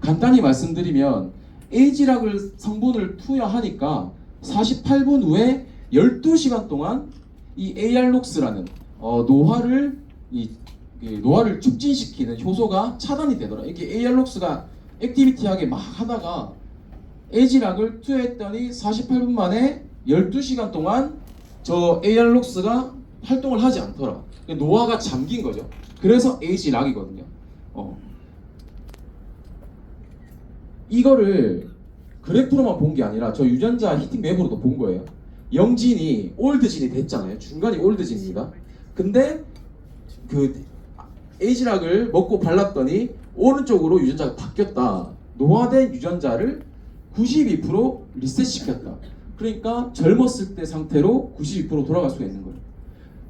간단히 말씀드리면 에이지락을 성분을 투여하니까 48분 후에 12시간 동안 이 AR록스라는 노화를 촉진시키는 효소가 차단이 되더라. 이게 AR록스가 액티비티하게 막 하다가 에이지락을 투여했더니 48분 만에 12시간 동안 저 AR록스가 활동을 하지 않더라. 노화가 잠긴 거죠. 그래서 에이지락이거든요. 이거를 그래프로만 본 게 아니라 저 유전자 히팅 맵으로도 본 거예요. 영진이 올드진이 됐잖아요. 중간이 올드진입니다. 근데 그 에이지락을 먹고 발랐더니 오른쪽으로 유전자가 바뀌었다. 노화된 유전자를 92% 리셋시켰다. 그러니까 젊었을 때 상태로 92% 돌아갈 수가 있는 거예요.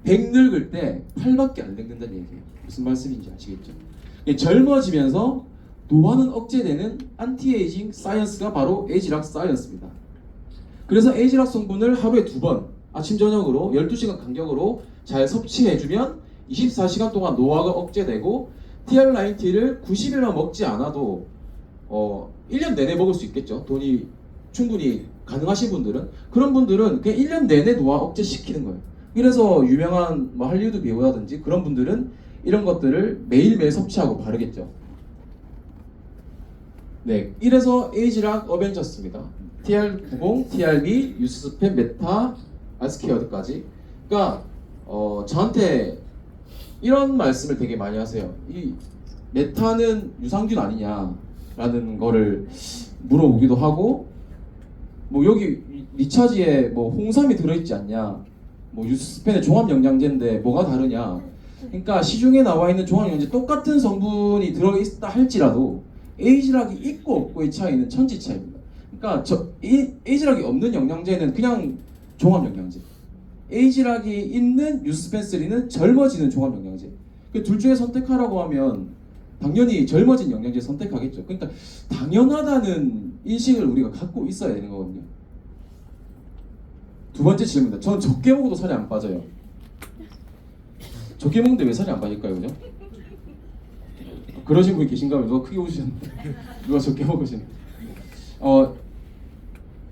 100 늙을 때 8밖에 안 늙는다는 얘기예요. 무슨 말씀인지 아시겠죠? 젊어지면서 노화는 억제되는 안티에이징 사이언스가 바로 에이지락 사이언스입니다. 그래서 에이지락 성분을 하루에 2번 아침 저녁으로 12시간 간격으로 잘 섭취해주면 24시간 동안 노화가 억제되고 TR90를 90일만 먹지 않아도 1년 내내 먹을 수 있겠죠. 돈이 충분히 가능하신 분들은. 그런 분들은 그냥 1년 내내 노화 억제시키는 거예요. 이래서 유명한 할리우드 배우라든지 그런 분들은 이런 것들을 매일매일 섭취하고 바르겠죠. 네, 이래서 에이지락 어벤져스입니다. TR90, TRB, 유스펜, 메타, 아스케어드까지. 그러니까 저한테 이런 말씀을 되게 많이 하세요. 이 메타는 유산균 아니냐라는 거를 물어보기도 하고, 뭐 여기 리차지에 뭐 홍삼이 들어있지 않냐, 뭐 유스펜의 종합영양제인데 뭐가 다르냐. 그러니까 시중에 나와 있는 종합영양제 똑같은 성분이 들어있다 할지라도 에이지락이 있고 없고의 차이는 천지차이입니다. 그러니까 에이지락이 없는 영양제는 그냥 종합영양제, 에이지락이 있는 유스펜3는 젊어지는 종합영양제. 둘 중에 선택하라고 하면 당연히 젊어진 영양제 선택하겠죠. 그러니까 당연하다는 인식을 우리가 갖고 있어야 되는 거거든요. 두 번째 질문입니다. 전 적게 먹어도 살이 안 빠져요. 적게 먹는데 왜 살이 안 빠질까요? 그죠? 그러신 분이 계신가 하면 누가 크게 웃으셨는데 누가 적게 먹으시는.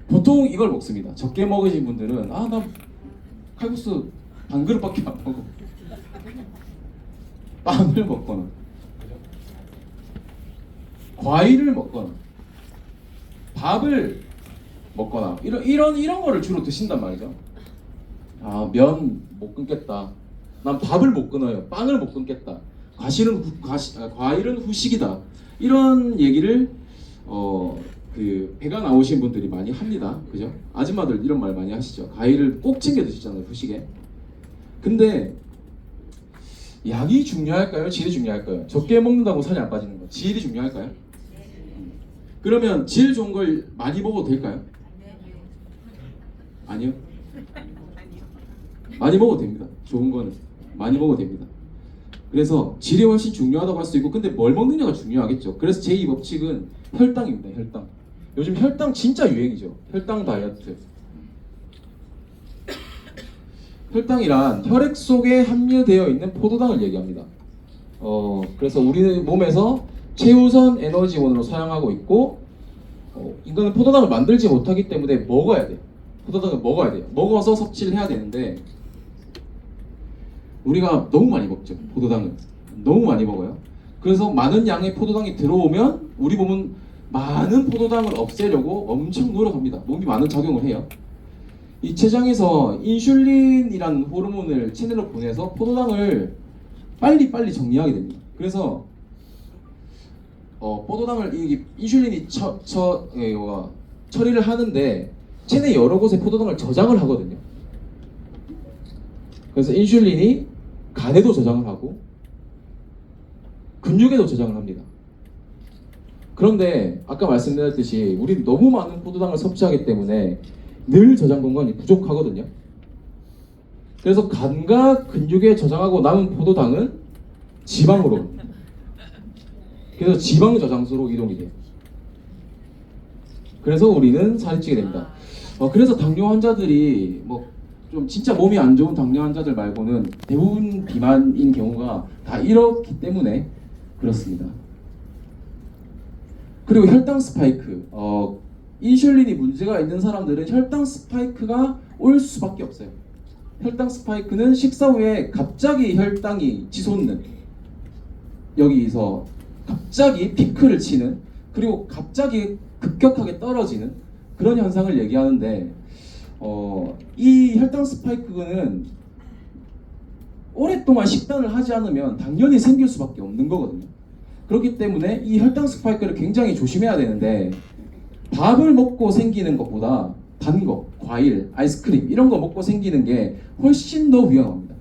보통 이걸 먹습니다. 적게 먹으신 분들은 나 칼국수 반 그릇밖에 안 먹어. 빵을 먹거나 과일을 먹거나 밥을 먹거나 이런 거를 주로 드신단 말이죠. 면 못 끊겠다. 난 밥을 못 끊어요. 빵을 못 끊겠다. 과일은 후식이다. 이런 얘기를 배가 나오신 분들이 많이 합니다. 그죠? 아줌마들 이런 말 많이 하시죠. 과일을 꼭 챙겨 드시잖아요, 후식에. 근데 양이 중요할까요? 질이 중요할까요? 적게 먹는다고 살이 안 빠지는 거. 질이 중요할까요? 그러면 질 좋은 걸 많이 먹어도 될까요? 아니요. 많이 먹어도 됩니다. 좋은 거는 많이 먹어도 됩니다. 그래서 질이 훨씬 중요하다고 할 수 있고, 근데 뭘 먹느냐가 중요하겠죠. 그래서 제2법칙은 혈당입니다. 혈당. 요즘 혈당 진짜 유행이죠. 혈당 다이어트. 혈당이란 혈액 속에 함유되어 있는 포도당을 얘기합니다. 그래서 우리 몸에서 최우선 에너지원으로 사용하고 있고, 인간은 포도당을 만들지 못하기 때문에 먹어야 돼요. 포도당을 먹어야 돼요. 먹어서 섭취를 해야 되는데 우리가 너무 많이 먹죠. 포도당을 너무 많이 먹어요. 그래서 많은 양의 포도당이 들어오면 우리 몸은 많은 포도당을 없애려고 엄청 노력합니다. 몸이 많은 작용을 해요. 이 췌장에서 인슐린이라는 호르몬을 체내로 보내서 포도당을 빨리 정리하게 됩니다. 그래서 포도당을 인슐린이 처리를 하는데 체내 여러 곳에 포도당을 저장을 하거든요. 그래서 인슐린이 간에도 저장을 하고 근육에도 저장을 합니다. 그런데 아까 말씀드렸듯이 우리는 너무 많은 포도당을 섭취하기 때문에 늘 저장 공간이 부족하거든요. 그래서 간과 근육에 저장하고 남은 포도당은 지방으로 갑니다. 그래서 지방 저장소로 이동이 돼요. 그래서 우리는 살이 찌게 됩니다. 그래서 당뇨 환자들이 좀 진짜 몸이 안 좋은 당뇨 환자들 말고는 대부분 비만인 경우가 다 이렇기 때문에 그렇습니다. 그리고 혈당 스파이크. 인슐린이 문제가 있는 사람들은 혈당 스파이크가 올 수밖에 없어요. 혈당 스파이크는 식사 후에 갑자기 혈당이 치솟는, 여기서 갑자기 피크를 치는, 그리고 갑자기 급격하게 떨어지는 그런 현상을 얘기하는데, 이 혈당 스파이크는 오랫동안 식단을 하지 않으면 당연히 생길 수밖에 없는 거거든요. 그렇기 때문에 이 혈당 스파이크를 굉장히 조심해야 되는데, 밥을 먹고 생기는 것보다 단 거, 과일, 아이스크림 이런 거 먹고 생기는 게 훨씬 더 위험합니다.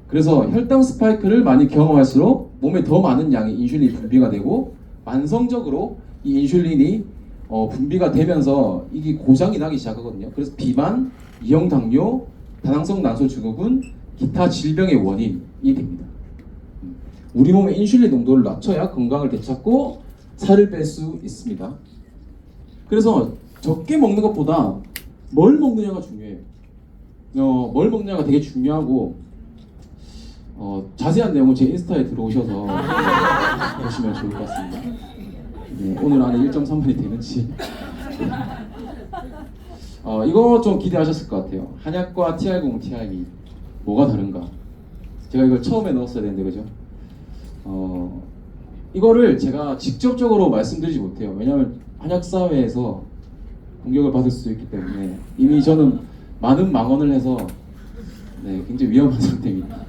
그래서 혈당 스파이크를 많이 경험할수록 몸에 더 많은 양의 인슐린이 분비가 되고, 만성적으로 이 인슐린이 분비가 되면서 이게 고장이 나기 시작하거든요. 그래서 비만, 이형 당뇨, 다낭성 난소 증후군, 기타 질병의 원인이 됩니다. 우리 몸의 인슐린 농도를 낮춰야 건강을 되찾고 살을 뺄 수 있습니다. 그래서 적게 먹는 것보다 뭘 먹느냐가 중요해요. 뭘 먹느냐가 되게 중요하고, 자세한 내용은 제 인스타에 들어오셔서 보시면 좋을 것 같습니다. 네, 오늘 안에 1.3만이 되는지. 이거 좀 기대하셨을 것 같아요. 한약과 TR0, TR이 뭐가 다른가? 제가 이걸 처음에 넣었어야 되는데, 그죠? 이거를 제가 직접적으로 말씀드리지 못해요. 왜냐하면 한약사회에서 공격을 받을 수 있기 때문에 이미 저는 많은 망언을 해서 굉장히 위험한 상태입니다.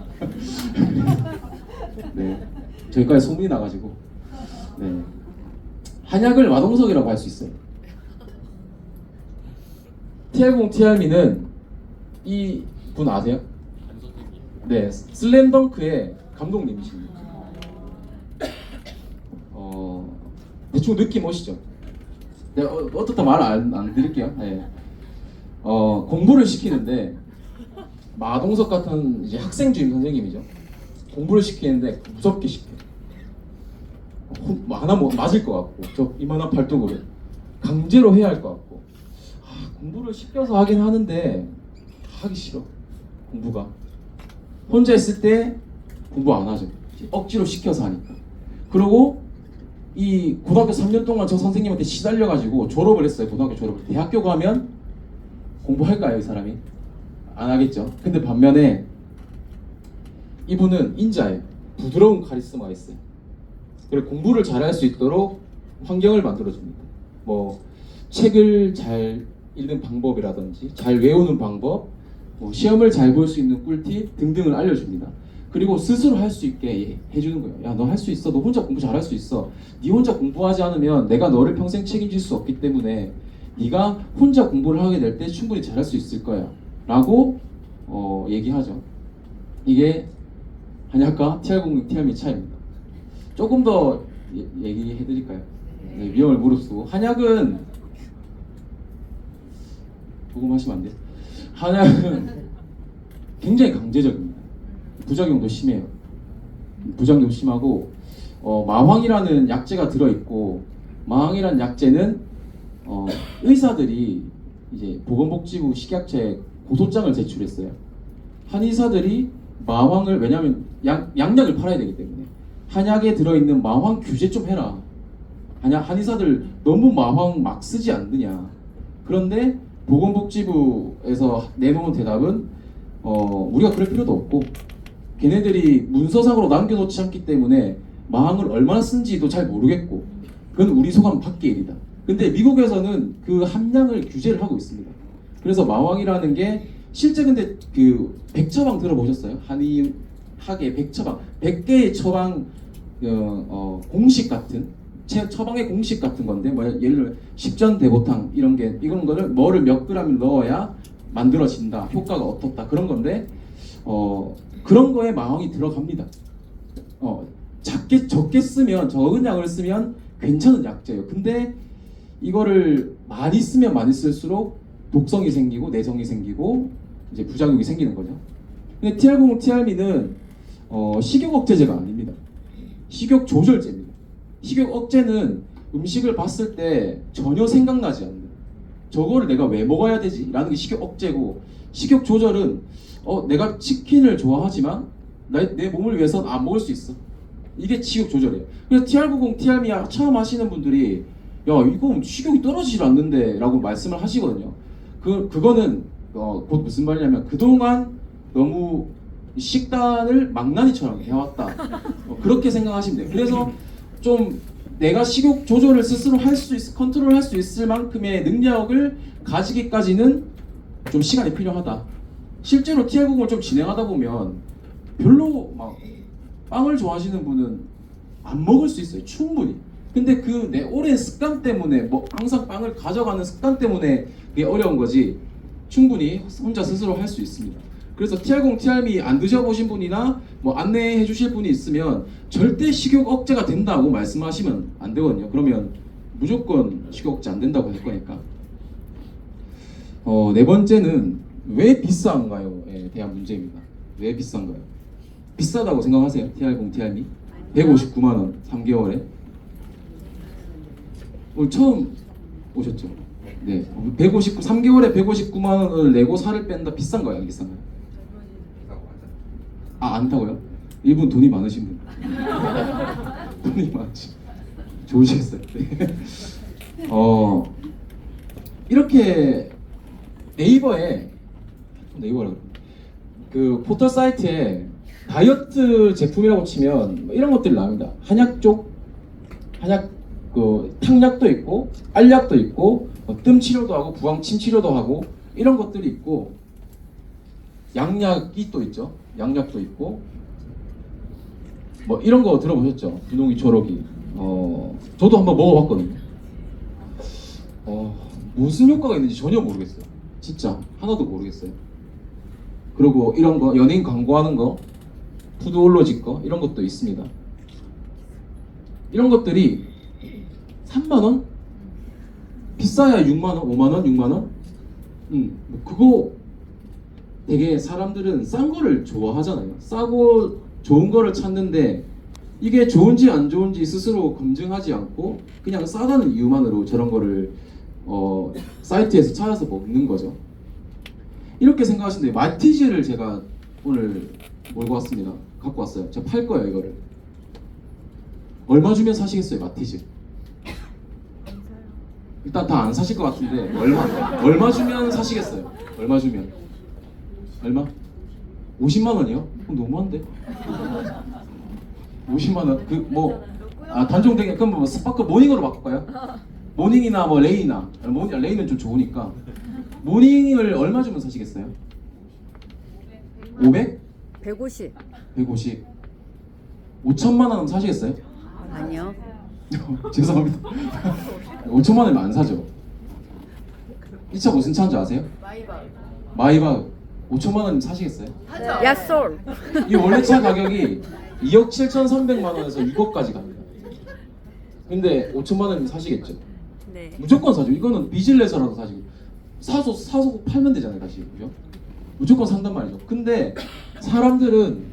네, 저기까지 소문이 나가지고 한약을 마동석이라고 할 수 있어요. TR0, TR미는 이 분 아세요? 네, 슬램덩크의 감독님이십니다. 대충 느낌 오시죠? 내가 어떻다 말 안 드릴게요. 네. 공부를 시키는데, 마동석 같은 이제 학생 주임 선생님이죠. 공부를 시키는데 무섭게 시켜요. 하나 뭐 맞을 것 같고, 저 이만한 팔뚝으로 강제로 해야 할 것 같고, 공부를 시켜서 하긴 하는데 하기 싫어. 공부가 혼자 있을 때 공부 안 하죠. 억지로 시켜서 하니까. 그리고 이 고등학교 3년 동안 저 선생님한테 시달려가지고 졸업을 했어요. 고등학교 졸업을. 대학교 가면 공부할까요? 이 사람이? 안 하겠죠. 근데 반면에 이분은 인자예요. 부드러운 카리스마가 있어요. 그리고 공부를 잘할 수 있도록 환경을 만들어줍니다. 뭐 책을 잘 읽는 방법이라든지 잘 외우는 방법, 뭐 시험을 잘 볼 수 있는 꿀팁 등등을 알려줍니다. 그리고 스스로 할 수 있게 해주는 거예요. 야, 너 할 수 있어. 너 혼자 공부 잘할 수 있어. 네 혼자 공부하지 않으면 내가 너를 평생 책임질 수 없기 때문에 네가 혼자 공부를 하게 될 때 충분히 잘할 수 있을 거야 라고 얘기하죠. 이게 한약과 TR0, TR미 차이입니다. 조금 더 얘기해 드릴까요? 네, 위험을 무릅쓰고. 한약은 녹음하시면 안 돼요? 한약은 굉장히 강제적입니다. 부작용도 심해요. 부작용도 심하고, 마황이라는 약재가 들어있고, 마황이라는 약재는 의사들이 이제 보건복지부 식약처에 고소장을 제출했어요. 한의사들이 마황을, 왜냐하면 양약을 팔아야 되기 때문에 한약에 들어있는 마황 규제 좀 해라. 한의사들 너무 마황 막 쓰지 않느냐. 그런데 보건복지부에서 내놓은 대답은 우리가 그럴 필요도 없고, 걔네들이 문서상으로 남겨놓지 않기 때문에 마황을 얼마나 쓴지도 잘 모르겠고, 그건 우리 소관 밖의 일이다. 근데 미국에서는 그 함량을 규제를 하고 있습니다. 그래서 마황이라는 게 실제, 근데 그 백처방 들어보셨어요? 한의학의 백처방, 100개의 처방 공식 같은, 처방의 공식 같은 건데, 뭐 예를 들어 십전대보탕 이런 거를 뭐를 몇 그램을 넣어야 만들어진다, 효과가 어떻다, 그런 건데 그런 거에 마왕이 들어갑니다. 적게 쓰면, 적은 약을 쓰면 괜찮은 약재예요. 근데 이거를 많이 쓰면 많이 쓸수록 독성이 생기고 내성이 생기고 이제 부작용이 생기는 거죠. 근데 TR0, TR미는 식욕 억제제가 아닙니다. 식욕 조절제입니다. 식욕 억제는 음식을 봤을 때 전혀 생각나지 않는, 저거를 내가 왜 먹어야 되지? 라는 게 식욕 억제고, 식욕 조절은 내가 치킨을 좋아하지만 내 몸을 위해서는 안 먹을 수 있어. 이게 식욕 조절이에요. 그래서 TR90, TR미 처음 하시는 분들이 야 이거 식욕이 떨어지질 않는데 라고 말씀을 하시거든요. 그거는 곧 무슨 말이냐면 그동안 너무 식단을 망나니처럼 해왔다. 그렇게 생각하시면 돼요. 그래서 좀 내가 식욕 조절을 스스로 할 수 컨트롤 할 수 있을 만큼의 능력을 가지기까지는 좀 시간이 필요하다. 실제로 TR90을 좀 진행하다 보면 별로 막 빵을 좋아하시는 분은 안 먹을 수 있어요. 충분히. 근데 그 내 오랜 습관 때문에 뭐 항상 빵을 가져가는 습관 때문에 그게 어려운 거지 충분히 혼자 스스로 할 수 있습니다. 그래서 TR0, TR미 안 드셔보신 분이나 뭐 안내해 주실 분이 있으면 절대 식욕 억제가 된다고 말씀하시면 안 되거든요. 그러면 무조건 식욕 억제 안 된다고 할 거니까. 네 번째는 왜 비싼가요?에 대한 문제입니다. 왜 비싼가요? 비싸다고 생각하세요? TR0, TR미 159만 원 3개월에. 오늘 처음 오셨죠? 네, 3개월에 159만 원을 내고 살을 뺀다. 비싼 거예요, 안 비싼 거예요? 아, 안 타고요? 이분 돈이 많으신 분. 돈이 많으신. 좋으시겠어요. 네. 이렇게 네이버라 그 포털 사이트에 다이어트 제품이라고 치면 뭐 이런 것들이 나옵니다. 한약 그 탕약도 있고 알약도 있고 뜸 치료도 하고 부항침 치료도 하고 이런 것들이 있고 양약이 또 있죠. 양약도 있고 뭐 이런 거 들어보셨죠? 분홍이 초록이. 저도 한번 먹어봤거든요. 무슨 효과가 있는지 전혀 모르겠어요. 진짜 하나도 모르겠어요. 그리고 이런 거 연예인 광고하는 거 푸드올로지 거 이런 것도 있습니다. 이런 것들이 3만원? 비싸야 6만원, 5만원, 6만원? 그거 되게 사람들은 싼 거를 좋아하잖아요. 싸고 좋은 거를 찾는데 이게 좋은지 안 좋은지 스스로 검증하지 않고 그냥 싸다는 이유만으로 저런 거를 사이트에서 찾아서 먹는 거죠. 이렇게 생각하시는데 마티즈를 제가 오늘 몰고 왔습니다. 갖고 왔어요. 제가 팔 거예요 이거를. 얼마 주면 사시겠어요 마티즈? 일단 다 안 사실 것 같은데 얼마 주면 사시겠어요? 얼마 주면? 얼마? 50만 원이요? 그럼 너무한데? 50만 원? 그 뭐 단종되게 그럼 뭐 스파크 모닝으로 바꿀까요? 모닝이나 뭐 레이나 레이는 좀 좋으니까 모닝을 얼마 주면 사시겠어요? 500? 150. 150. 5천만 원 사시겠어요? 아니요. 죄송합니다. 5천만 원이면 안 사죠. 이 차 무슨 차인지 아세요? 마이바흐. 5천만 원이면 사시겠어요? 야솔. 이 원래 차 가격이 2억 7,300만 원에서 6억까지 갑니다. 근데 5천만 원이면 사시겠죠? 네. 무조건 사죠. 이거는 빚을 내서라도 사시고 사서 팔면 되잖아요, 다시. 그죠? 무조건 산단 말이죠. 근데 사람들은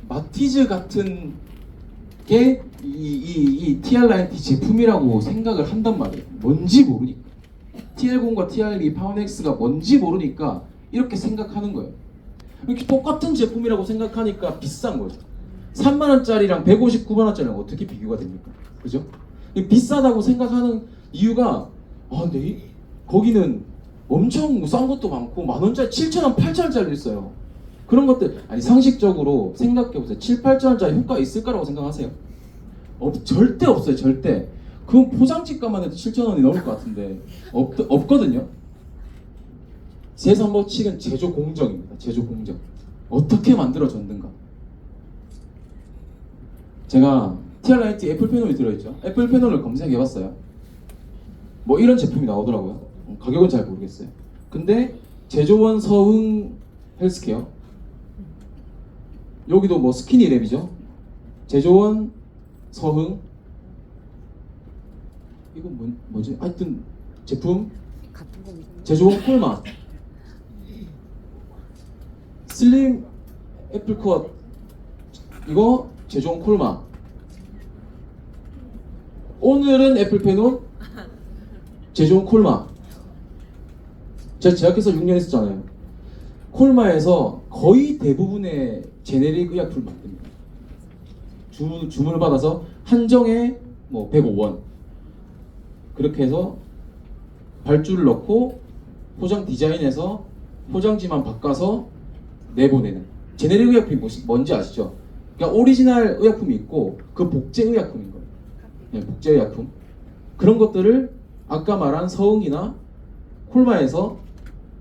마티즈 같은 게 이 TR90 제품이라고 생각을 한단 말이에요. 뭔지 모르니까. TR0과 TRB 파운엑스가 뭔지 모르니까 이렇게 생각하는 거예요. 이렇게 똑같은 제품이라고 생각하니까 비싼 거죠. 3만 원짜리랑 159만 원짜리랑 어떻게 비교가 됩니까? 그죠? 비싸다고 생각하는 이유가 거기는 엄청 싼 것도 많고 만 원짜리 7천 원, 8천 원짜리도 있어요. 그런 것들 상식적으로 생각해보세요. 7, 8천 원짜리 효과 있을까라고 생각하세요? 절대 없어요. 절대. 그건 포장지값만 해도 7천 원이 넘을 것 같은데 없거든요. 세상 법칙은 제조 공정입니다. 제조 공정. 어떻게 만들어졌는가. 제가 TR90 애플 패널이 들어있죠. 애플 패널을 검색해봤어요. 뭐 이런 제품이 나오더라고요. 가격은 잘 모르겠어요. 근데 제조원 서흥 헬스케어, 여기도 뭐 스키니랩이죠. 제조원 서흥, 이건 뭐지? 하여튼 제품 제조원 콜마, 슬림 애플컷, 이거 제조원 콜마. 오늘은 애플페논, 제조원 콜마. 제가 제약회사 6년 했었잖아요. 콜마에서 거의 대부분의 제네릭 의약품을 만듭니다. 주문을 받아서 한정에 뭐 105원 그렇게 해서 발주를 넣고 포장 디자인해서 포장지만 바꿔서 내보내는 제네릭 의약품이 뭔지 아시죠? 그러니까 오리지널 의약품이 있고 그 복제 의약품인 거예요. 네, 복제 의약품 그런 것들을 아까 말한 서흥이나 콜마에서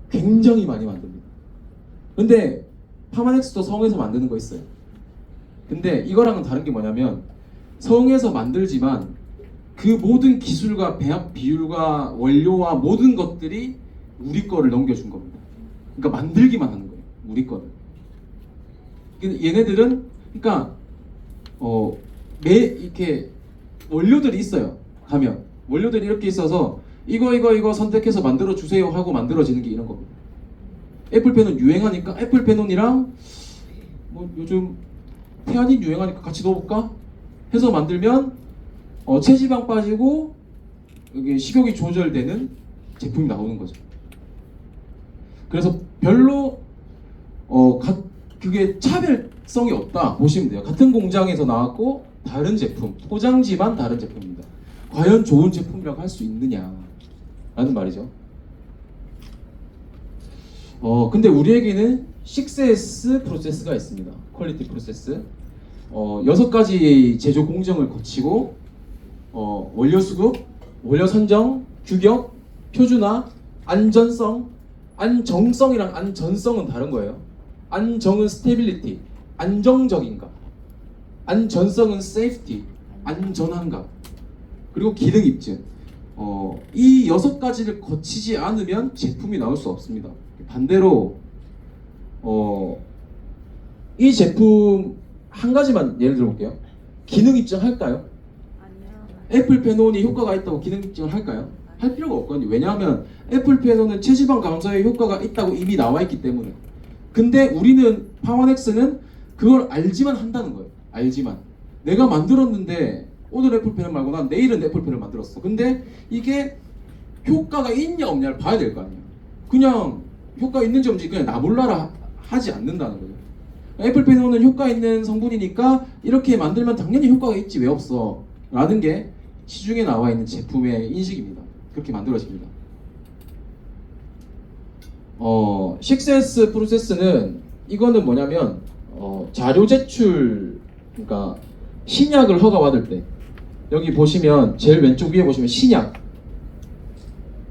굉장히 많이 만듭니다. 근데 파마넥스도 서흥에서 만드는 거 있어요. 근데 이거랑은 다른 게 뭐냐면 서흥에서 만들지만 그 모든 기술과 배합 비율과 원료와 모든 것들이 우리 거를 넘겨준 겁니다. 그러니까 만들기만 하는 거예요. 우리 거를. 얘네들은 그러니까 이렇게 원료들이 있어요. 가면 원료들이 이렇게 있어서 이거 선택해서 만들어 주세요 하고 만들어지는 게 이런 겁니다. 애플펜은 유행하니까 애플펜온이랑 뭐 요즘 태안인 유행하니까 같이 넣어볼까 해서 만들면 체지방 빠지고 여기 식욕이 조절되는 제품이 나오는 거죠. 그래서 별로 그게 차별성이 없다 보시면 돼요. 같은 공장에서 나왔고 다른 제품, 포장지만 다른 제품입니다. 과연 좋은 제품이라고 할 수 있느냐 라는 말이죠. 근데 우리에게는 6S 프로세스가 있습니다. 퀄리티 프로세스. 6가지 제조 공정을 거치고 원료 수급, 원료 선정, 규격, 표준화, 안정성이랑 안전성은 다른 거예요. 안정은 스테빌리티, 안정적인가. 안전성은 safety, 안전한가. 그리고 기능 입증. 이 6가지를 거치지 않으면 제품이 나올 수 없습니다. 반대로 이 제품 한 가지만 예를 들어볼게요. 기능 입증할까요? 애플펜온이 효과가 있다고 기능 입증을 할까요? 할 필요가 없거든요. 왜냐하면 애플펜온은 체지방 감소에 효과가 있다고 이미 나와 있기 때문에. 근데 우리는 파워넥스는 그걸 알지만 한다는 거예요. 알지만 내가 만들었는데 오늘 애플펜을 말고 난 내일은 애플펜을 만들었어. 근데 이게 효과가 있냐 없냐를 봐야 될 거 아니에요. 그냥 효과 있는지 없는지 그냥 나 몰라라 하지 않는다는 거예요. 애플펜온은 효과 있는 성분이니까 이렇게 만들면 당연히 효과가 있지 왜 없어 라는 게 시중에 나와 있는 제품의 인식입니다. 그렇게 만들어집니다. 6S 프로세스는 이거는 뭐냐면 자료 제출 그러니까 신약을 허가받을 때 여기 보시면 제일 왼쪽 위에 보시면 신약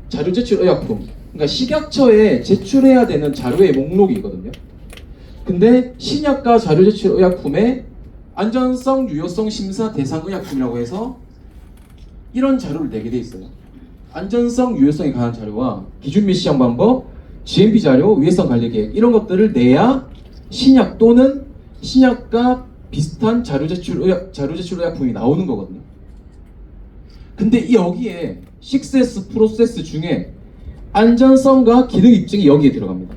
자료 제출 의약품 그러니까 식약처에 제출해야 되는 자료의 목록이 있거든요. 근데 신약과 자료 제출 의약품에 안전성, 유효성 심사 대상 의약품이라고 해서 이런 자료를 내게 돼 있어요. 안전성, 유효성에 관한 자료와 기준 및 시행 방법, GMP 자료, 위해성 관리 계획 이런 것들을 내야 신약 또는 신약과 비슷한 자료 제출 의약품이 나오는 거거든요. 근데 여기에 6S 프로세스 중에 안전성과 기능 입증이 여기에 들어갑니다.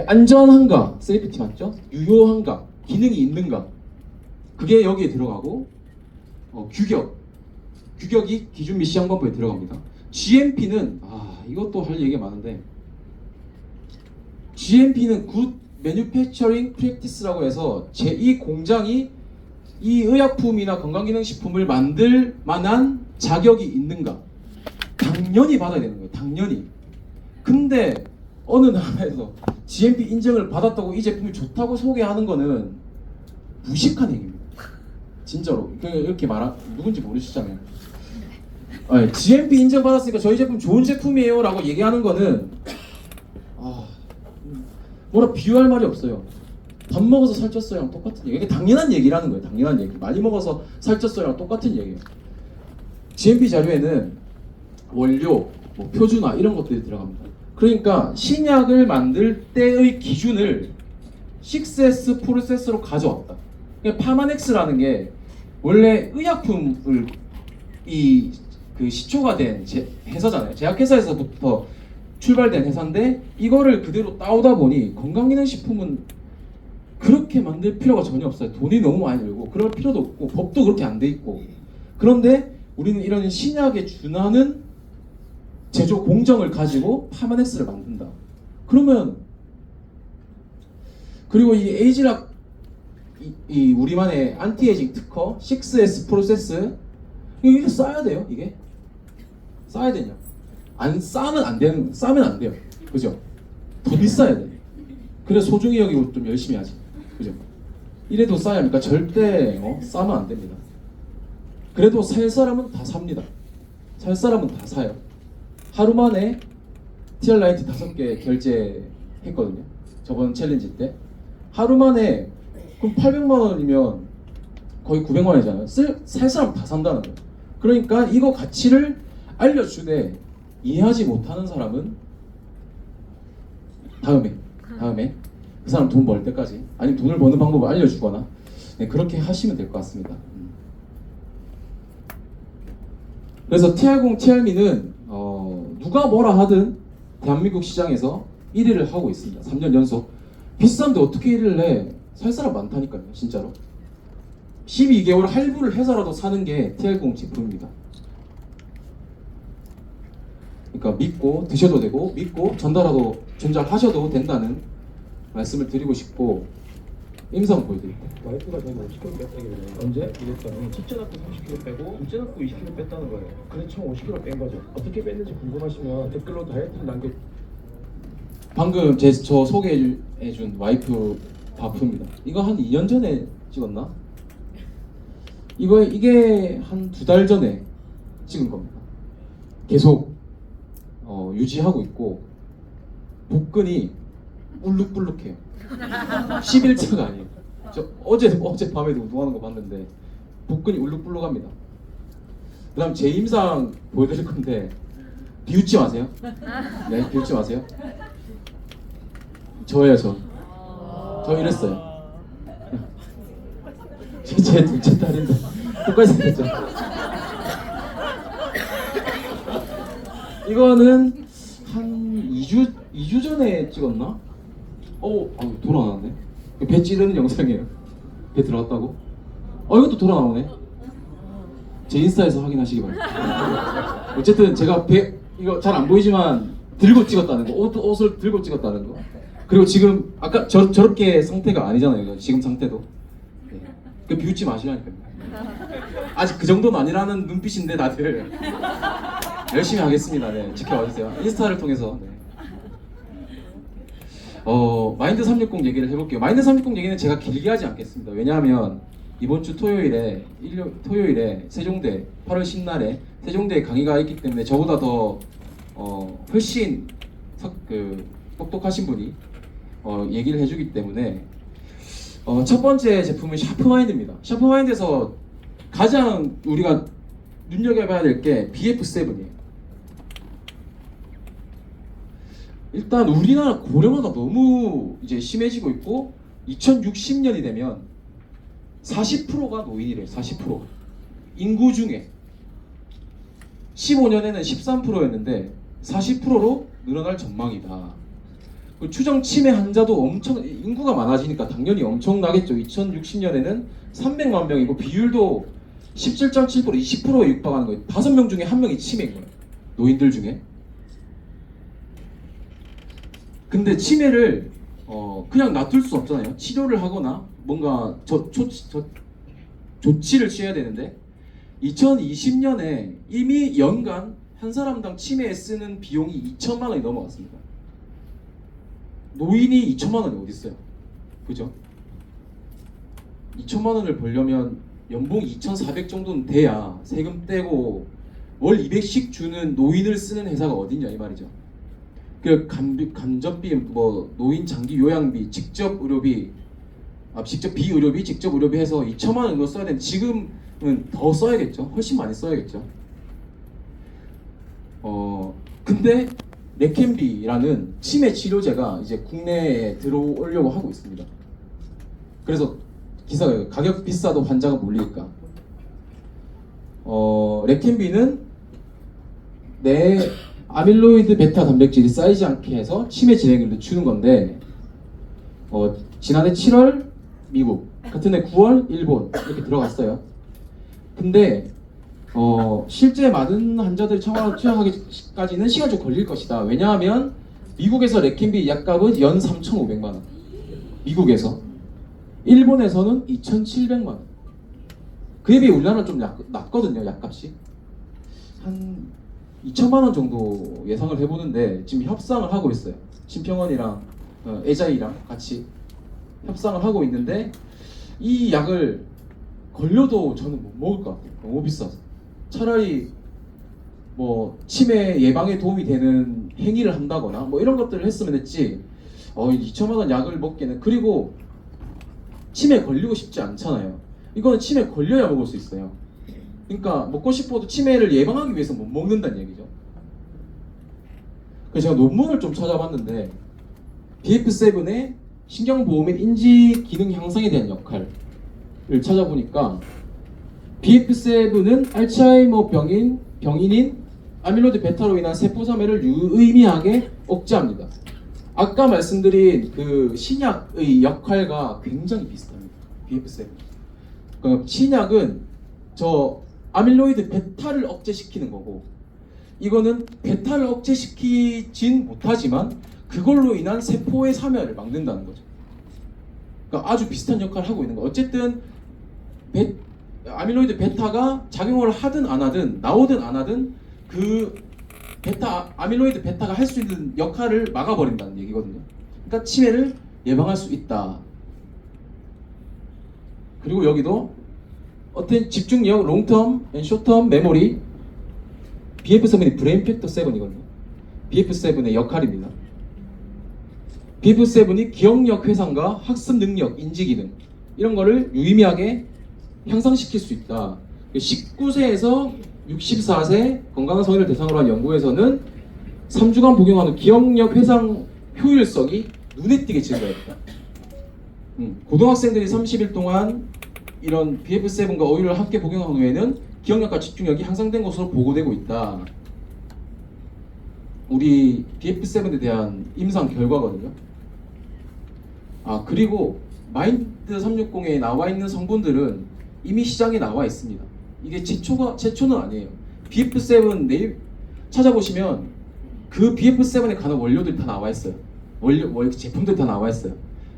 안전한가, 세이프티 맞죠? 유효한가, 기능이 있는가 그게 여기에 들어가고 규격이 기준 및 시행 방법에 들어갑니다. GMP는 이것도 할 얘기가 많은데 GMP는 Good Manufacturing Practice라고 해서 이 공장이 이 의약품이나 건강기능식품을 만들 만한 자격이 있는가 당연히 받아야 되는 거예요. 당연히. 근데 어느 나라에서 GMP 인증을 받았다고 이 제품이 좋다고 소개하는 거는 무식한 행위입니다. 진짜로. 이렇게 누군지 모르시잖아요. GMP 인증 받았으니까 저희 제품 좋은 제품이에요 라고 얘기하는 거는 뭐라 비유할 말이 없어요. 밥 먹어서 살쪘어요랑 똑같은 얘기. 이게 당연한 얘기라는 거예요. 당연한 얘기. 많이 먹어서 살쪘어요랑 똑같은 얘기예요. GMP 자료에는 원료, 표준화 이런 것들이 들어갑니다. 그러니까 신약을 만들 때의 기준을 6S 프로세스로 가져왔다. 그러니까 파마넥스라는 게 원래 의약품을 그 시초가 된 회사잖아요. 제약회사에서부터 출발된 회사인데 이거를 그대로 따오다 보니 건강기능식품은 그렇게 만들 필요가 전혀 없어요. 돈이 너무 많이 들고 그럴 필요도 없고 법도 그렇게 안 돼 있고. 그런데 우리는 이런 신약에 준하는 제조 공정을 가지고 파마넥스를 만든다. 그러면 그리고 이 에이지락 이 우리만의 안티에이징 특허 6S 프로세스 이게 써야 돼요. 이게 써야 되냐? 안 싸면 안 되는 싸면 안 돼요. 그죠? 더 비싸야 돼. 그래 소중히 여기고 좀 열심히 하지. 그죠? 이래도 싸야 합니까? 절대 싸면 안 됩니다. 그래도 살 사람은 다 삽니다. 살 사람은 다 사요. 하루 만에 TR 라이트 5개 결제했거든요. 저번 챌린지 때 하루 만에 그럼 800만 원이면 거의 900만 원이잖아요. 살 사람 다 산다는 거예요. 그러니까 이거 가치를 알려주되 이해하지 못하는 사람은 다음에 그 사람 돈 벌 때까지 아니면 돈을 버는 방법을 알려주거나 네, 그렇게 하시면 될 것 같습니다. 그래서 TR0, TR미는 누가 뭐라 하든 대한민국 시장에서 1위를 하고 있습니다. 3년 연속. 비싼데 어떻게 1위를 해? 살 사람 많다니까요, 진짜로. 12개월 할부를 해서라도 사는 게 TR0 제품입니다. 그러니까 믿고 드셔도 되고 믿고 전달하셔도 된다는 말씀을 드리고 싶고 임상 보여드릴게요. 와이프가 저는 50kg 뺐다길래 언제? 이랬더니 첫째 낳고 30kg 빼고 둘째 낳고 20kg 뺐다는 거예요. 그래서 총 50kg 뺀 거죠. 어떻게 뺐는지 궁금하시면 댓글로 다이어트를 방금 저 소개해준 와이프 바프입니다. 이거 한 2년 전에 찍었나? 이게 한 2달 전에 찍은 겁니다. 계속 유지하고 있고 복근이 울룩불룩해요. 11차가 아니에요. 저 어젯밤에도 운동하는 거 봤는데 복근이 울룩불룩합니다. 그 다음 제 임상 보여드릴 건데 비웃지 마세요. 네, 비웃지 마세요. 저예요, 저 이랬어요. 제 둘째 딸인데 똑같이 생겼죠. 이거는 한 2주 전에 찍었나? 돌아 나왔네. 배 찌르는 영상이에요. 배 들어갔다고? 이것도 돌아 나오네. 제 인스타에서 확인하시기 바랍니다. 어쨌든 제가 이거 잘 안 보이지만 들고 찍었다는 거, 옷을 들고 찍었다는 거. 그리고 지금 아까 저렇게 상태가 아니잖아요. 지금 상태도. 네. 그 비웃지 마시라니까요. 아직 그 정도는 아니라는 눈빛인데 다들 열심히 하겠습니다. 네, 지켜봐 주세요. 인스타를 통해서. 네. 마인드 360 얘기를 해볼게요. 마인드 360 얘기는 제가 길게 하지 않겠습니다. 왜냐하면 이번 주 토요일에 세종대 8월 10날에 세종대에 강의가 있기 때문에 저보다 더 훨씬 똑똑하신 분이 얘기를 해주기 때문에 첫 번째 제품은 샤프마인드입니다. 샤프마인드에서 가장 우리가 눈여겨봐야 될 게 BF7이에요. 일단 우리나라 고령화가 너무 이제 심해지고 있고 2060년이 되면 40%가 노인이래요. 40%가 인구 중에 15년에는 13%였는데 40%로 늘어날 전망이다. 추정 치매 환자도 인구가 많아지니까 당연히 엄청나겠죠. 2060년에는 300만 명이고 비율도 17.7% 20%에 육박하는 거예요. 5명 중에 1명이 치매인 거예요. 노인들 중에. 근데 치매를 그냥 놔둘 수 없잖아요. 치료를 하거나 뭔가 조치를 취해야 되는데 2020년에 이미 연간 한 사람당 치매에 쓰는 비용이 2천만 원이 넘어갔습니다. 노인이 2천만 원이 어디 있어요? 그죠? 2천만 원을 벌려면 연봉 2,400 정도는 돼야 세금 떼고 월 200씩 주는 노인을 쓰는 회사가 어딨냐 이 말이죠. 그 간접비, 노인 장기 요양비, 직접 비의료비, 직접 의료비 해서 2천만 원 정도 써야 되는데 지금은 더 써야겠죠. 훨씬 많이 써야겠죠. 근데 레캠비라는 치매 치료제가 이제 국내에 들어오려고 하고 있습니다. 그래서 기사가 가격 비싸도 환자가 몰리니까 레캠비는 내 아밀로이드 베타 단백질이 쌓이지 않게 해서 치매 진행을 늦추는 건데 지난해 7월 미국, 같은 해 9월 일본 이렇게 들어갔어요. 근데 실제 많은 환자들이 처방을 투여하기까지는 시간이 좀 걸릴 것이다. 왜냐하면 미국에서 레캠비 약값은 연 3,500만 원. 미국에서. 일본에서는 2,700만 원. 그에 비해 우리나라는 좀 낮거든요, 약값이. 한 2천만 원 정도 예상을 해보는데 지금 협상을 하고 있어요. 심평원이랑 에자이랑 같이 협상을 하고 있는데 이 약을 걸려도 저는 못 먹을 것 같아요. 너무 비싸서. 차라리 뭐 치매 예방에 도움이 되는 행위를 한다거나 뭐 이런 것들을 했으면 했지 2천만 원 약을 먹기는. 그리고 치매 걸리고 싶지 않잖아요. 이거는 치매 걸려야 먹을 수 있어요. 그러니까 먹고 싶어도 치매를 예방하기 위해서 못 먹는다는 얘기죠. 그래서 제가 논문을 좀 찾아봤는데 BF7의 신경보호 및 인지 기능 향상에 대한 역할을 찾아보니까 BF7은 알츠하이머 병인인 아밀로이드 베타로 인한 세포사멸을 유의미하게 억제합니다. 아까 말씀드린 그 신약의 역할과 굉장히 비슷합니다. BF7. 그러니까 신약은 저 아밀로이드 베타를 억제시키는 거고, 이거는 베타를 억제시키진 못하지만 그걸로 인한 세포의 사멸을 막는다는 거죠. 그러니까 아주 비슷한 역할을 하고 있는 거예요. 어쨌든 아밀로이드 베타가 작용을 하든 안 하든 나오든 안 하든 그 아밀로이드 베타가 할 수 있는 역할을 막아버린다는 얘기거든요. 그러니까 치매를 예방할 수 있다. 그리고 여기도 어떤 집중력, 롱텀, 숏텀 메모리, BF7이 브레인 팩터 7이거든요. BF7의 역할입니다. BF7이 기억력 회상과 학습 능력, 인지 기능 이런 거를 유의미하게 향상시킬 수 있다. 19세에서 64세 건강한 성인을 대상으로 한 연구에서는 3주간 복용한 후 기억력 회상 효율성이 눈에 띄게 증가했다. 고등학생들이 30일 동안 이런 BF7과 오일을 함께 복용한 후에는 기억력과 집중력이 향상된 것으로 보고되고 있다. 우리 BF7에 대한 임상 결과거든요. 그리고 마인드 360에 나와 있는 성분들은 이미 시장에 나와 있습니다. 이게 제초는 아니에요. BF7 내일 찾아보시면 그 BF7에 관한 원료들이 다 나와 있어요. 제품들이 다 나와 있어요.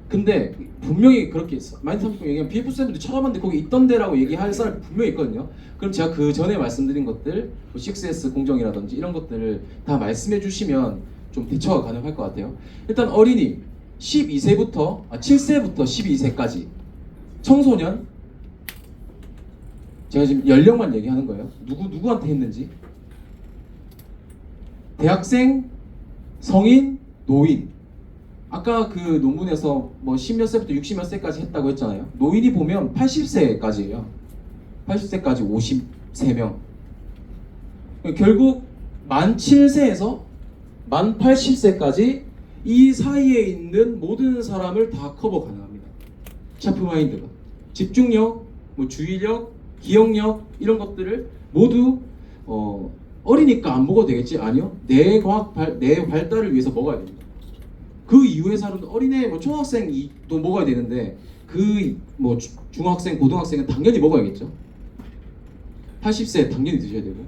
근데 분명히 그렇게 마인드 360 얘기하면 BF7도 찾아봤는데 거기 있던데라고 얘기할 사람이 분명히 있거든요. 그럼 제가 그 전에 말씀드린 것들, 6S 공정이라든지 이런 것들을 다 말씀해 주시면 좀 대처가 가능할 것 같아요. 일단 어린이 7세부터 12세까지 청소년, 제가 지금 연령만 얘기하는 거예요. 누구한테 했는지. 대학생, 성인, 노인. 아까 그 논문에서 뭐 10몇 세부터 60몇 세까지 했다고 했잖아요. 노인이 보면 80세까지예요. 80세까지 53명. 결국 만 7세에서 만 80세까지 이 사이에 있는 모든 사람을 다 커버 가능합니다. 샤프마인드가 집중력, 뭐 주의력, 기억력 이런 것들을 모두 어리니까 안 먹어도 되겠지? 아니요. 뇌 발달을 위해서 먹어야 됩니다. 그 이후에서는 어린애, 뭐 초등학생도 먹어야 되는데 그 뭐 중학생, 고등학생은 당연히 먹어야겠죠. 80세 당연히 드셔야 되고.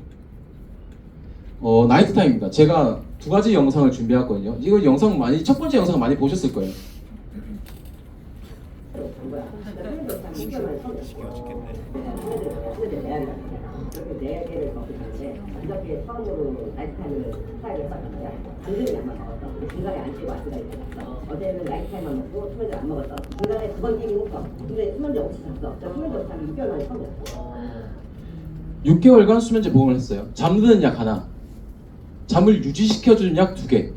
나이트 타임입니다. 제가 두 가지 영상을 준비했거든요. 이거 영상 첫 번째 영상 많이 보셨을 거예요. 네 개를 먹었는데 어저께 처음으로 라이프타임을 스타일을 썼는데 당근이 안 먹었어. 중간에 안 쉬고 왔으니까 있었어. 어제는 라이프타임만 먹고 수면제 안 먹었어. 중간에 두 번 끼긴 했어. 근데 수면제 없이 잤어. 저 수면제 없이 한 6개월 만에 처음이었어. 6개월간 수면제 복용을 했어요. 잠드는 약 하나, 잠을 유지시켜주는 약 2개.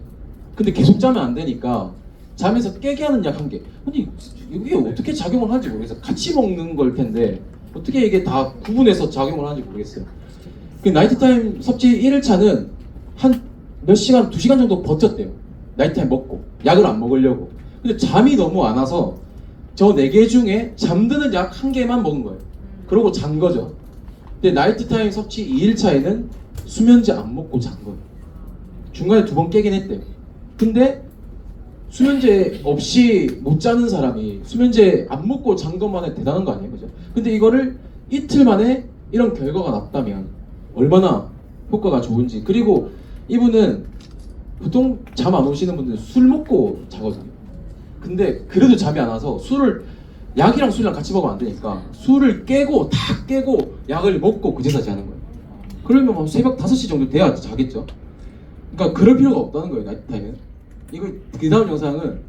근데 계속 자면 안 되니까 잠에서 깨게 하는 약 1개. 근데 이게 어떻게 작용을 하는지 모르겠어요. 같이 먹는 걸 텐데 어떻게 이게 다 구분해서 작용을 하는지 모르겠어요. 그 나이트타임 섭취 1일차는 한 몇 시간, 2시간 정도 버텼대요. 나이트타임 먹고 약을 안 먹으려고. 근데 잠이 너무 안 와서 저 4개 중에 잠드는 약 1개만 먹은 거예요. 그러고 잔 거죠. 근데 나이트타임 섭취 2일차에는 수면제 안 먹고 잔 거예요. 중간에 2번 깨긴 했대요. 근데 수면제 없이 못 자는 사람이 수면제 안 먹고 잔 것만 해도 대단한 거 아니에요? 그죠? 근데 이거를 이틀 만에 이런 결과가 났다면 얼마나 효과가 좋은지. 그리고 이분은 보통 잠 안 오시는 분들은 술 먹고 자거든요. 근데 그래도 잠이 안 와서 술을 약이랑 술이랑 같이 먹으면 안 되니까 술을 깨고 다 깨고 약을 먹고 그제서 자는 거예요. 그러면 뭐 새벽 5시 정도 돼야 자겠죠. 그러니까 그럴 필요가 없다는 거예요. 나이트타임은. 이거 그 다음 영상은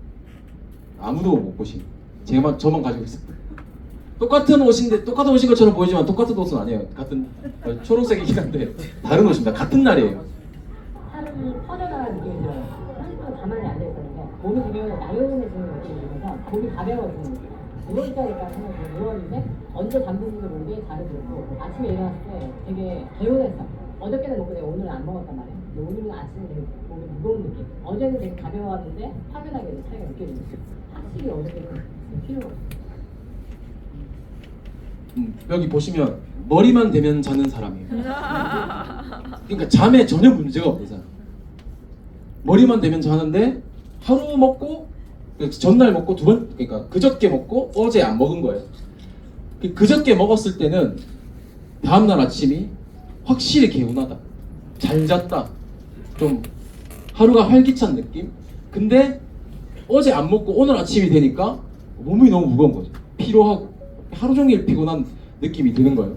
아무도 못 보신 저만 가지고 있어요. 똑같은 옷인데 똑같은 옷인 것처럼 보이지만 똑같은 옷은 아니에요. 같은 초록색이긴 한데 다른 옷입니다. 같은 날이에요. 사람이 퍼져나가는 느낌이 들어요. 30분 가만히 앉아있었는데 몸이 지금 나른해지는 느낌이 들면서 몸이 가벼워지는 느낌. 누워있다니까 생각해요. 누웠는데 언제 잠든지도 모르게 자리 들었고 아침에 일어났을 때 되게 개운했어. 어저께는 먹고 내가 오늘은 안 먹었단 말이야. 근데 오늘은 아침에 되게 몸이 무거운 느낌. 어제는 되게 가벼웠는데 확연하게 차이가 느껴지는 느낌. 확실히 어저께는 필요가 없어. 여기 보시면 머리만 대면 자는 사람이에요. 그러니까 잠에 전혀 문제가 없는 사람. 머리만 대면 자는데 하루 먹고 전날 먹고 두 번, 그러니까 그저께 먹고 어제 안 먹은 거예요. 그저께 먹었을 때는 다음날 아침이 확실히 개운하다, 잘 잤다, 좀 하루가 활기찬 느낌. 근데 어제 안 먹고 오늘 아침이 되니까 몸이 너무 무거운 거죠. 피로하고 하루 종일 피곤한 느낌이 드는 거예요.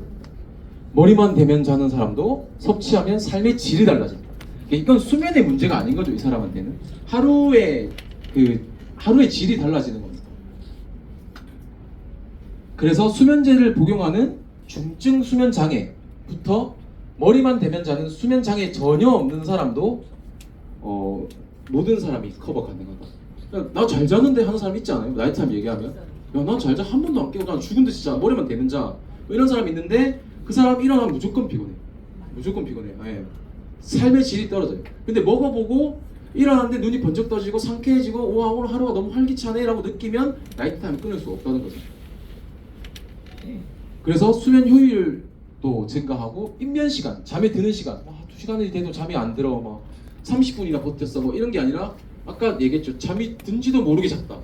머리만 대면 자는 사람도 섭취하면 삶의 질이 달라집니다. 이건 수면의 문제가 아닌 거죠. 이 사람한테는 하루의 질이 달라지는 겁니다. 그래서 수면제를 복용하는 중증 수면 장애부터 머리만 대면 자는 수면 장애 전혀 없는 사람도 모든 사람이 커버 가능하다. 나 잘 자는데 하는 사람 있지 않아요? 나이트타임 얘기하면 야, 난 잘 자, 한 번도 안 깨고 난 죽은 듯이 자, 머리만 대면 자, 뭐 이런 사람 있는데 그 사람 일어나면 무조건 피곤해. 무조건 피곤해. 예. 삶의 질이 떨어져요. 근데 먹어보고 일어났는데 눈이 번쩍 떠지고 상쾌해지고 와 오늘 하루가 너무 활기차네 라고 느끼면 나이트타임 끊을 수 없다는 거죠. 그래서 수면 효율도 증가하고 입면 시간, 잠에 드는 시간, 와 2시간이 돼도 잠이 안 들어, 막 30분이나 버텼어, 뭐 이런 게 아니라 아까 얘기했죠. 잠이 든지도 모르게 잤다.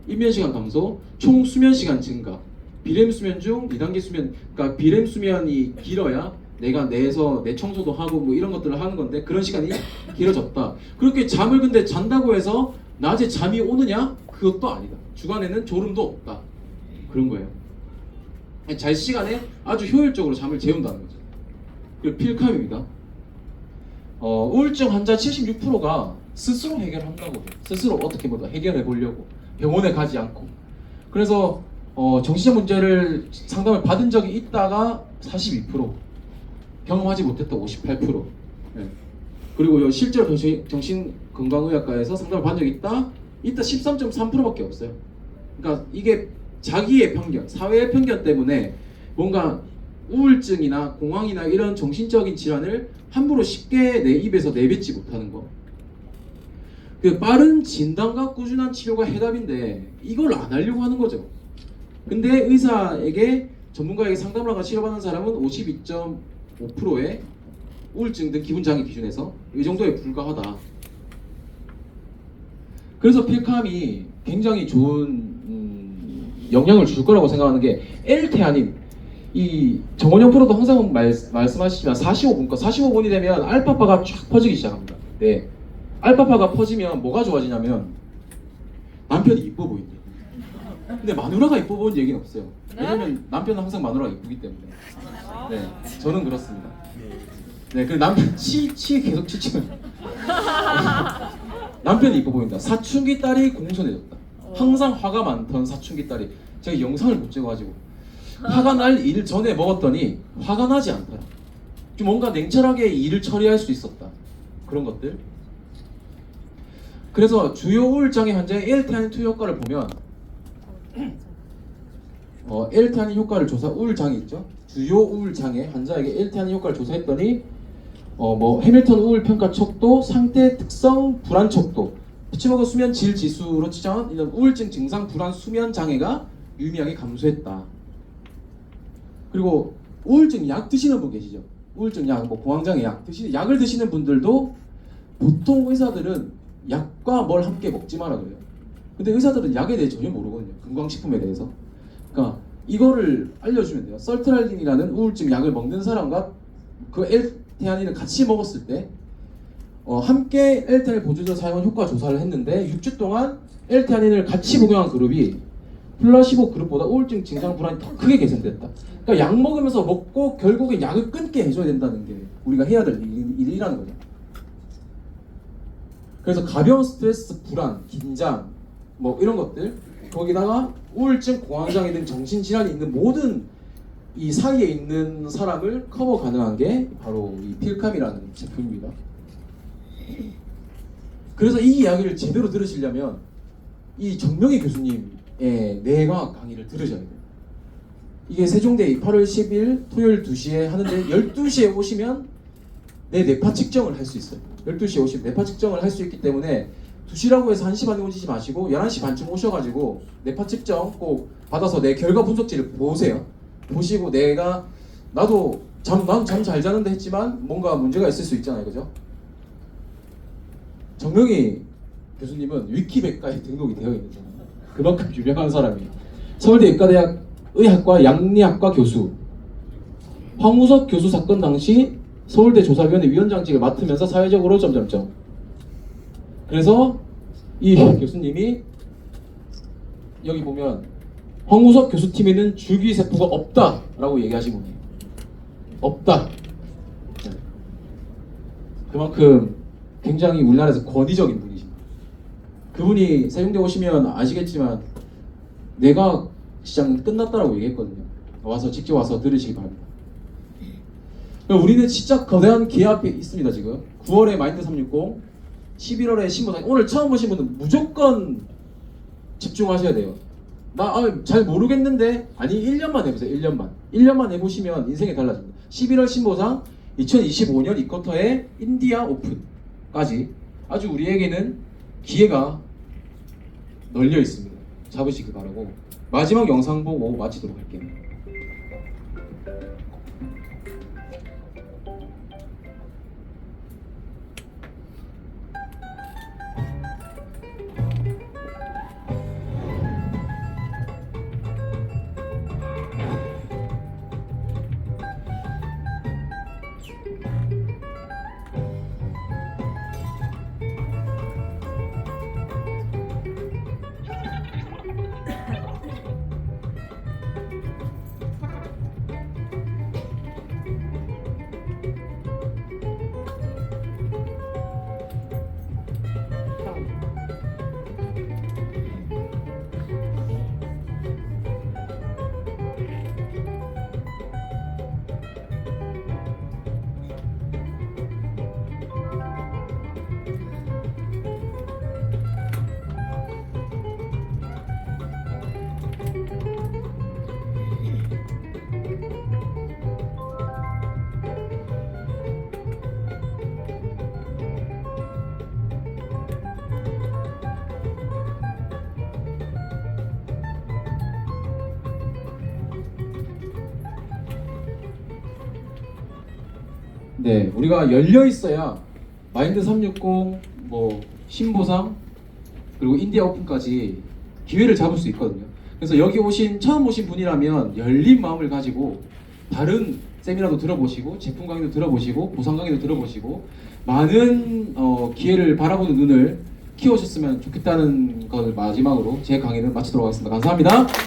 입면 시간 감소, 총 수면 시간 증가. 비렘 수면 중 2단계 수면, 그러니까 비렘 수면이 길어야 내가 내에서 내 청소도 하고 뭐 이런 것들을 하는 건데 그런 시간이 길어졌다. 그렇게 잠을 근데 잔다고 해서 낮에 잠이 오느냐? 그것도 아니다. 주간에는 졸음도 없다. 그런 거예요. 잘 시간에 아주 효율적으로 잠을 재운다는 거죠. 그리고 필캄입니다. 우울증 환자 76%가 스스로 해결한다고 해요. 스스로 어떻게 보다 해결해 보려고 병원에 가지 않고. 그래서 정신적 문제를 상담을 받은 적이 있다가 42%, 경험하지 못했다 58%. 네. 그리고 실제로 정신건강의학과에서 상담을 받은 적이 있다 13.3%밖에 없어요. 그러니까 이게 자기의 편견, 사회의 편견 때문에 뭔가 우울증이나 공황이나 이런 정신적인 질환을 함부로 쉽게 내 입에서 내뱉지 못하는 거. 그 빠른 진단과 꾸준한 치료가 해답인데 이걸 안 하려고 하는 거죠. 근데 의사에게 전문가에게 상담을 하고 치료받는 사람은 52.5%의 우울증 등 기분장애 기준에서 이 정도에 불과하다. 그래서 필캄이 굉장히 좋은 영향을 줄 거라고 생각하는 게 L테아닌, 이 정원영 프로도 항상 말씀하시지만 45분이 되면 알파파가 쫙 퍼지기 시작합니다. 네. 알파파가 퍼지면 뭐가 좋아지냐면 남편이 이뻐 보인대. 근데 마누라가 이뻐 보이는 얘기는 없어요. 왜냐면 남편은 항상 마누라가 이쁘기 때문에. 네, 저는 그렇습니다. 네, 그 남편 계속 치치는. 남편이 이뻐 보인다. 사춘기 딸이 공손해졌다. 항상 화가 많던 사춘기 딸이, 제가 영상을 못 찍어가지고 화가 날 일 전에 먹었더니 화가 나지 않더라. 좀 뭔가 냉철하게 일을 처리할 수 있었다. 그런 것들. 그래서 주요 우울장애 환자의 L테아닌2 효과를 보면 L테아닌 효과를 우울장애 있죠? 주요 우울장애 환자에게 L테아닌 효과를 조사했더니 해밀턴 우울 평가 척도, 상태 특성 불안 척도, 피츠버그 수면 질 지수로 측정한 이런 우울증 증상 불안 수면 장애가 유의미하게 감소했다. 그리고 우울증 약 드시는 분 계시죠? 우울증 약, 공황장애 약 약을 드시는 분들도 보통 의사들은 약과 뭘 함께 먹지 마라 그래요. 근데 의사들은 약에 대해 전혀 모르거든요. 건강식품에 대해서. 그러니까 이거를 알려주면 돼요. 설트랄린이라는 우울증 약을 먹는 사람과 그 L테아닌을 같이 먹었을 때 함께 L테아닌 보조제 사용 효과 조사를 했는데 6주 동안 L테아닌을 같이 복용한 그룹이 플라시보 그룹보다 우울증 증상 불안이 더 크게 개선됐다. 그러니까 약 먹으면서 먹고 결국엔 약을 끊게 해줘야 된다는 게 우리가 해야 될 일이라는 거죠. 그래서 가벼운 스트레스, 불안, 긴장 뭐 이런 것들 거기다가 우울증, 공황장애 등 정신질환이 있는 모든 이 사이에 있는 사람을 커버 가능한 게 바로 이 필캄이라는 제품입니다. 그래서 이 이야기를 제대로 들으시려면 이 정명희 교수님의 뇌과학 강의를 들으셔야 돼요. 이게 세종대 8월 10일 토요일 2시에 하는데 12시에 오시면 내 뇌파 측정을 할 수 있어요. 12시에 오시면 뇌파 측정을 할 수 있기 때문에 2시라고 해서 1시 반에 오시지 마시고 11시 반쯤 오셔가지고 뇌파 측정 꼭 받아서 내 결과 분석지를 보세요. 보시고 내가 나도 잠 잘 자는데 했지만 뭔가 문제가 있을 수 있잖아요, 그죠? 정명희 교수님은 위키백과에 등록이 되어 있는 사람, 그만큼 유명한 사람이에요. 서울대 의과대학 의학과 양리학과 교수, 황우석 교수 사건 당시 서울대 조사위원회 위원장직을 맡으면서 사회적으로 점점점. 그래서 이 교수님이 여기 보면 황우석 교수팀에는 줄기세포가 없다라고 얘기하신 분이에요. 없다. 그만큼 굉장히 우리나라에서 권위적인 분이십니다. 그분이 세종대 오시면 아시겠지만 내가 시장은 끝났다라고 얘기했거든요. 와서 직접 와서 들으시기 바랍니다. 우리는 진짜 거대한 기회 앞에 있습니다. 지금 9월에 마인드 360, 11월에 신보상. 오늘 처음 오신 분은 무조건 집중하셔야 돼요. 나 잘 모르겠는데 아니 1년만 해보세요. 1년만 해보시면 인생이 달라집니다. 11월 신보상, 2025년 이 쿼터의 인디아 오픈까지 아주 우리에게는 기회가 널려 있습니다. 잡으시기 바라고 마지막 영상 보고 마치도록 할게요. 네, 우리가 열려 있어야 마인드 360, 뭐 신보상 그리고 인디아 오픈까지 기회를 잡을 수 있거든요. 그래서 여기 처음 오신 분이라면 열린 마음을 가지고 다른 세미나도 들어보시고 제품 강의도 들어보시고 보상 강의도 들어보시고 많은 기회를 바라보는 눈을 키우셨으면 좋겠다는 것을 마지막으로 제 강의를 마치도록 하겠습니다. 감사합니다.